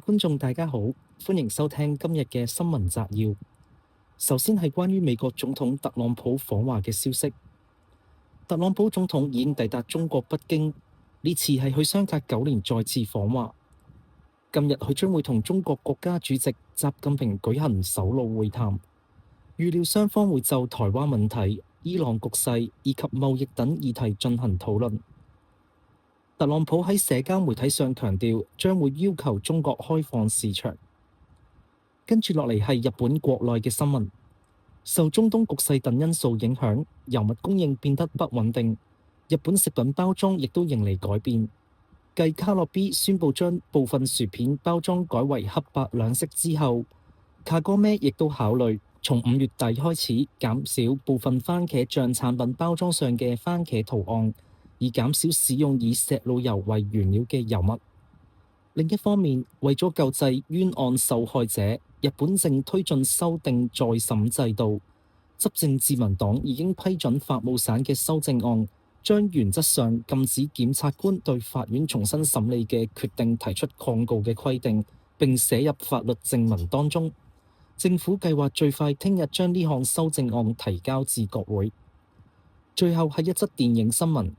位觀眾大家好，歡迎收聽今日嘅新聞摘要。首先係關於美國總統特朗普訪華嘅消息。特朗普總統已經抵達中國北京，呢次係佢相隔9年再次訪華。今日佢將會同中國國家主席習近平舉行首腦會談，預料雙方會就台灣問題、伊朗局勢以及貿易等議題進行討論。特朗普喺社交媒體上強調，將會要求中國開放市場。跟住落嚟係日本國內嘅新聞，受中東局勢等因素影響，油物供應變得不穩定，日本食品包裝亦都迎嚟改變。繼卡樂 B 宣布將部分薯片包裝改為黑白兩色之後，卡哥咩亦都考慮從5月底開始減少部分番茄醬產品包裝上嘅番茄圖案，以減少使用以石露油為原料嘅油物。另一方面，為咗救濟冤案受害者，日本正推進修訂再審制度。執政自民黨已經批准法務省嘅修正案，將原則上禁止檢察官對法院重新審理嘅決定提出抗告嘅規定，並寫入法律正文當中。政府計劃最快聽日將呢項修正案提交至國會。最後係一則電影新聞。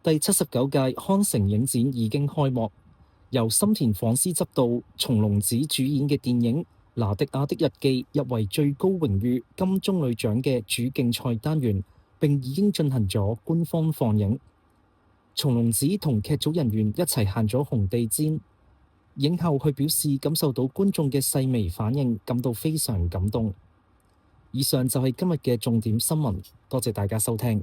第79屆康城影展已經開幕，由深田晃司執導、松隆子主演嘅電影《拿迪亞的日記》入圍最高榮譽金棕櫚獎嘅主競賽單元，並已經進行咗官方放映。松隆子同劇組人員一齊行咗紅地毯，影後佢表示感受到觀眾嘅細微反應，感到非常感動。以上就係今日嘅重點新聞，多謝大家收聽。